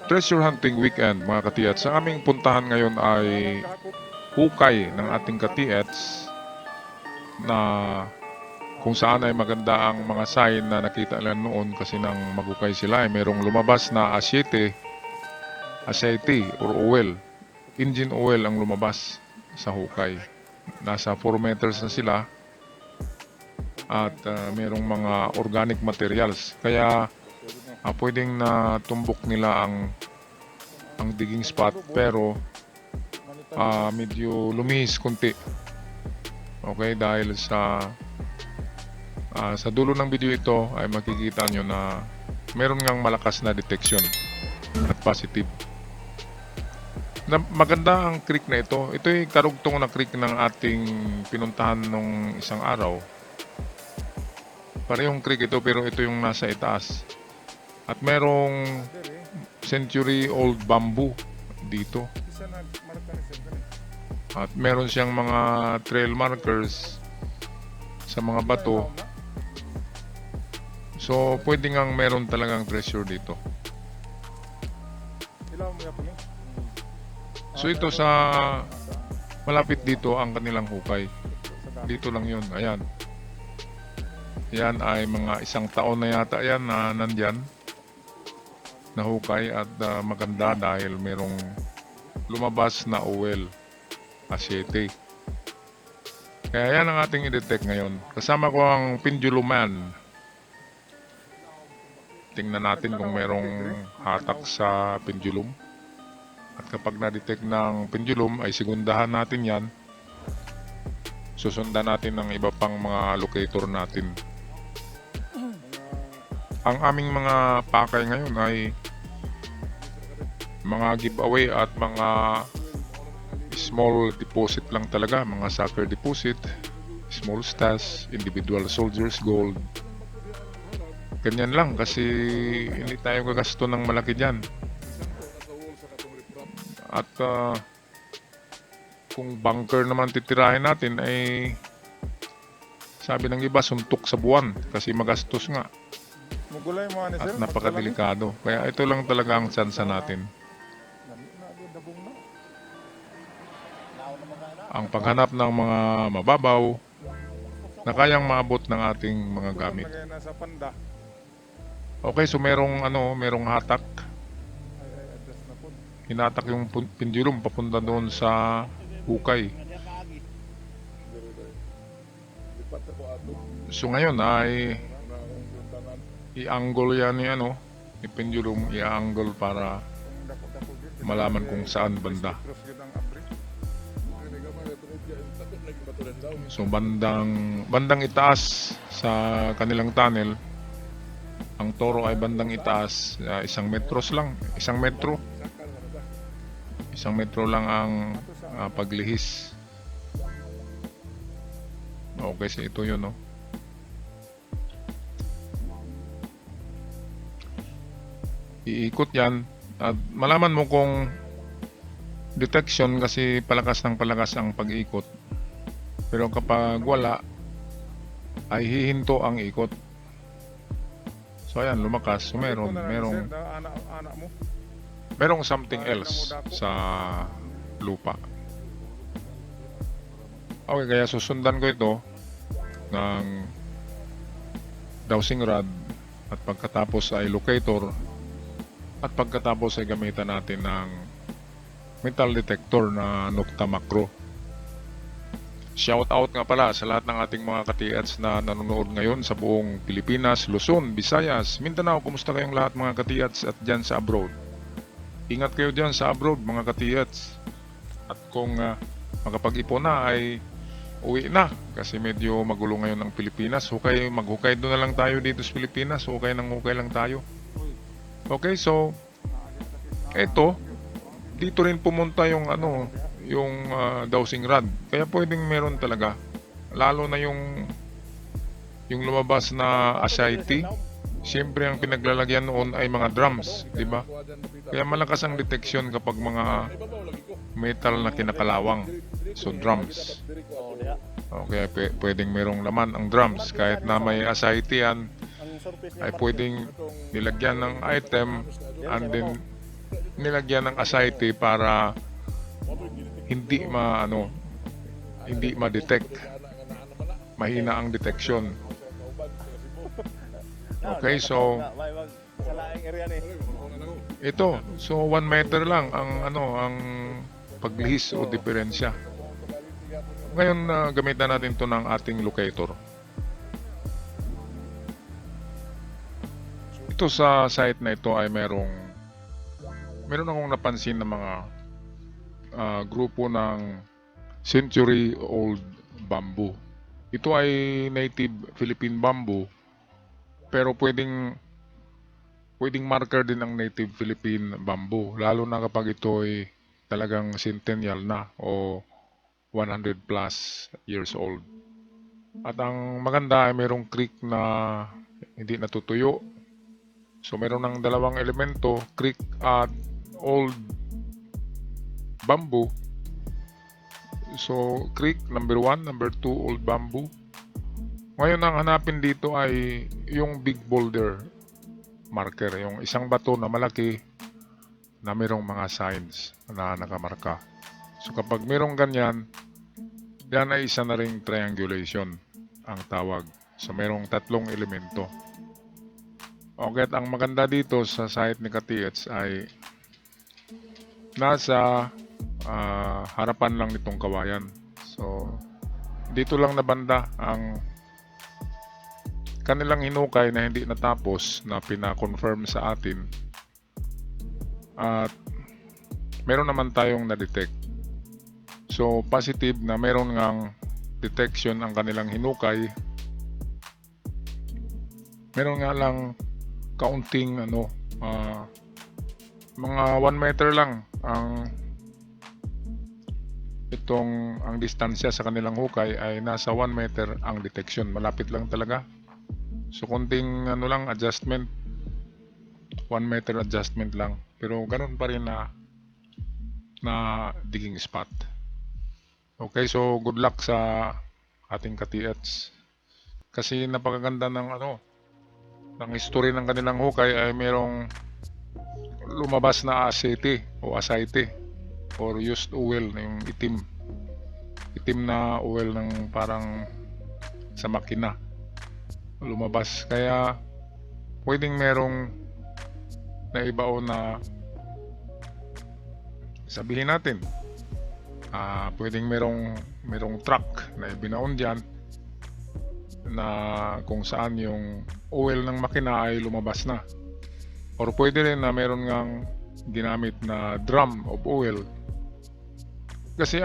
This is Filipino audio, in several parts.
Treasure hunting weekend mga katiyats. Ang aming puntahan ngayon ay hukay ng ating katiyats na kung saan ay maganda ang mga sign na nakita nila noon kasi nang maghukay sila ay merong lumabas na aseite or oil. Engine oil ang lumabas sa hukay. Nasa 4 meters na sila at merong mga organic materials. Kaya pwedeng na tumbok nila ang digging spot pero medyo lumihis kunti. Okay, dahil sa dulo ng video ito ay makikita nyo na meron ngang malakas na detection at positive. Maganda ang creek na ito. Ito ay karugtong na creek ng ating pinuntahan nung isang araw. Parehong creek ito pero ito yung nasa itaas. At merong century-old bamboo dito. At meron siyang mga trail markers sa mga bato. So, pwede ngang meron talagang treasure dito. So, ito sa malapit dito ang kanilang hukay. Dito lang yun. Ayan. Yan ay mga 1 taon na yata yan na nandyan. Nahukay at maganda dahil merong lumabas na oil. Aseite. Kaya yan ang ating i-detect ngayon. Kasama ko ang pendulum man. Tingnan natin kung merong hatak sa pendulum. At kapag na-detect ng pendulum ay segundahan natin yan. Susundan natin ng iba pang mga locator natin. Ang aming mga pakay ngayon ay mga giveaway at mga small deposit lang talaga, mga soccer deposit, small stash, individual soldiers gold. Ganyan lang kasi hindi tayo gagasto ng malaki dyan. At kung bunker naman titirahin natin ay sabi ng iba suntok sa buwan kasi magastos nga at napakadelikado. Kaya ito lang talaga ang tsansa natin. Ang paghanap ng mga mababaw na kayang maabot ng ating mga gamit. Okay, so merong hatak. Hinatak yung pendulum papunta doon sa hukay. So ngayon ay i-angle yan ni pendulum, i-angle para malaman kung saan banda. So bandang itaas sa kanilang tunnel, ang toro ay bandang itaas, 1 metros lang, 1 metro. 1 metro lang ang paglihis. Okay, so ito yun, no? Iikot yan at malaman mo kung detection kasi palakas ng palakas ang pag-ikot. Pero kapag wala ay hihinto ang ikot. So ayan, lumakas. So merong something else sa lupa. Okay, kaya susundan ko ito ng dowsing rod at pagkatapos ay locator at pagkatapos ay gamitan natin ng metal detector na Nokta Macro. Shout out nga pala sa lahat ng ating mga ka-TH na nanonood ngayon sa buong Pilipinas, Luzon, Visayas, Mindanao. Kumusta kayong lahat mga ka-TH at dyan sa abroad? Ingat kayo dyan sa abroad mga ka-TH. At kung makapag-ipon na ay uwi na kasi medyo magulo ngayon ang Pilipinas. Maghukay doon na lang tayo dito sa Pilipinas. Hukay lang tayo. Okay, so eto, dito rin pumunta yung dowsing rod. Kaya pwedeng meron talaga. Lalo na yung lumabas na aseite. Siyempre ang pinaglalagyan noon ay mga drums, di ba? Kaya malakas ang detection kapag mga metal na kinakalawang. So drums. Okay, pwedeng merong laman ang drums. Kahit na may aseite yan, ay pwedeng nilagyan ng item and then nilagyan ng aside para hindi hindi ma-detect. Mahina ang detection. Okay, so ito, so 1 meter lang ang ang paglihis o diferensya. Ngayon, gamitan natin to ng ating locator. Ito sa site na ito ay meron akong napansin na mga grupo ng century-old bamboo. Ito ay native Philippine bamboo, pero pwedeng marker din ang native Philippine bamboo, lalo na kapag ito ay talagang centennial na o 100 plus years old. At ang maganda ay mayroong creek na hindi natutuyo. So meron ng dalawang elemento, creek at old bamboo. So creek number 1, number 2 old bamboo. Ngayon ang hanapin dito ay yung big boulder marker, yung isang bato na malaki na mayroong mga signs na nakamarka. So kapag mayroong ganyan, yan ay isa na ring triangulation ang tawag. So mayroong tatlong elemento. Okay, at ang maganda dito sa site ni Ka-TH ay nasa harapan lang nitong kawayan. So dito lang na banda ang kanilang hinukay na hindi natapos na pina-confirm sa atin. At meron naman tayong na-detect. So positive na meron ngang detection ang kanilang hinukay. Meron nga lang kaunting mga 1 meter lang ang ang distansya sa kanilang hukay ay nasa 1 meter ang detection. Malapit lang talaga. So konting lang adjustment, 1 meter adjustment lang, pero ganun pa rin na digging spot. Okay, so good luck sa ating Ka-TH kasi napakaganda ng history ng kanilang hukay. Ay merong lumabas na asite o asite or used oil, yung itim na oil ng parang sa makina lumabas, kaya pwedeng merong naibao na sabihin natin pwedeng merong truck na ibinaon dyan na kung saan yung oil ng makina ay lumabas na, or pwede rin na meron ngang ginamit na drum of oil, kasi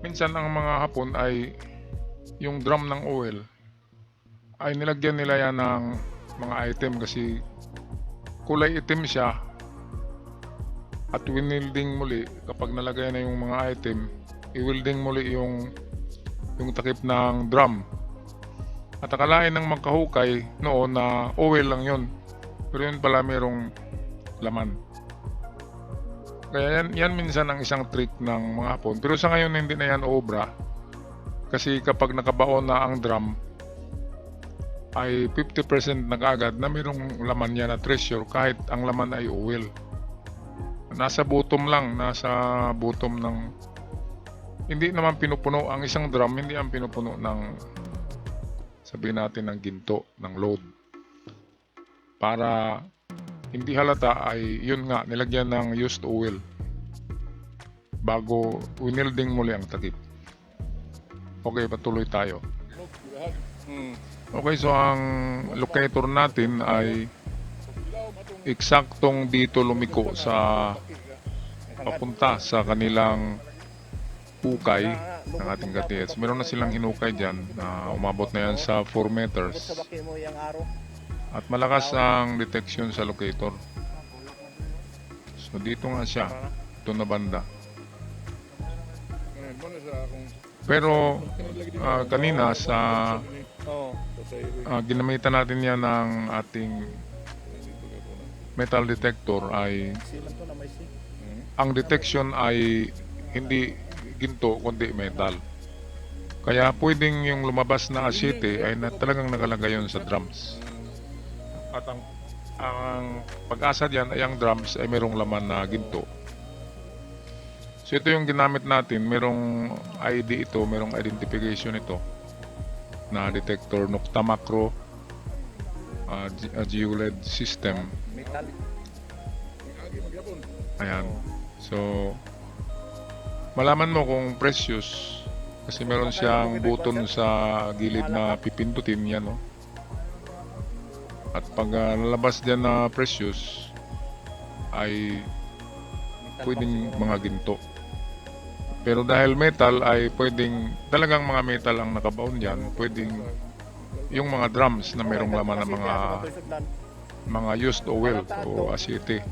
minsan ang mga Hapon ay yung drum ng oil ay nilagyan nila yan ng mga item kasi kulay itim siya, at winilding muli kapag nalagay na yung mga item, i-welding muli yung takip ng drum, at akalain ng magkahukay noon na oil lang yun, pero yun pala merong laman. Kaya yan minsan ang isang trick ng mga Hapon, pero sa ngayon hindi na yan obra, kasi kapag nakabaon na ang drum ay 50% na kaagad na mayroong laman niya na treasure, kahit ang laman ay oil. Nasa bottom ng hindi naman pinupuno ang isang drum, hindi ang pinupuno ng sabihin natin ng ginto, ng load, para hindi halata ay yun nga nilagyan ng used oil bago winilding muli ang takip. Okay, patuloy tayo. Okay, so ang locator natin ay eksaktong dito lumiko sa papunta sa kanilang hukay ng ating Ka-TH. Meron na silang hinukay dyan na umabot na yan sa 4 meters. At malakas ang detection sa locator. So dito nga siya, ito na banda. Pero kanina sa ginamitan natin yan ng ating metal detector ay ang detection ay hindi ginto kundi metal. Kaya pwedeng yung lumabas na asite ay talagang nakalagay yun sa drums. At ang ang pag-asa diyan ay ang drums ay merong laman na ginto. So ito yung ginamit natin, merong ID ito, merong identification ito na detector Nocta Macro GeoLED system. Ayan. So malaman mo kung precious kasi meron siyang button sa gilid na pipindutin yan, no? At pag nalabas diyan na precious ay pwedeng mga ginto. Pero dahil metal ay pwedeng talagang mga metal ang nakabaon diyan, pwedeng yung mga drums na merong laman ng mga used oil o asyete.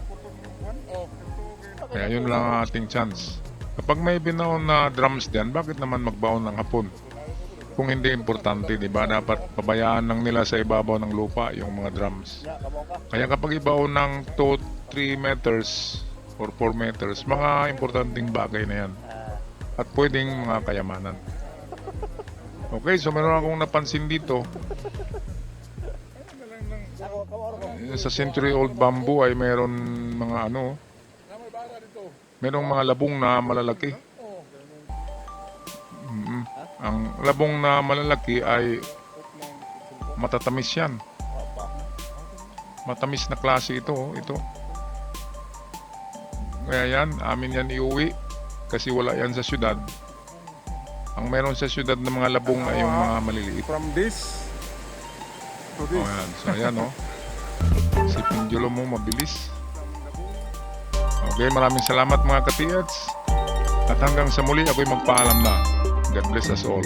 Kaya yun lang ang ating chance. Kapag may binaon na drums diyan, bakit naman magbaon ng hapon? Kung hindi importante, di ba? Dapat pabayaan lang nila sa ibabaw ng lupa yung mga drums. Kaya kapag ibaon ng 2-3 meters or 4 meters, mga importanteng bagay na yan. At pwedeng mga kayamanan. Okay, so meron akong napansin dito. Sa century-old bamboo ay meron mga merong mga labong na malalaki. Ang labong na malalaki ay matatamis yan. Matamis na klase ito. Kaya yan, amin yan iuwi. Kasi wala yan sa syudad. Ang meron sa syudad ng mga labong ay yung mga maliliit. From this to this. Ayan. So ayan, si pendulum mo mabilis. Okay, maraming salamat mga ka-TH. At hanggang sa muli, ako'y magpaalam na. God bless us all.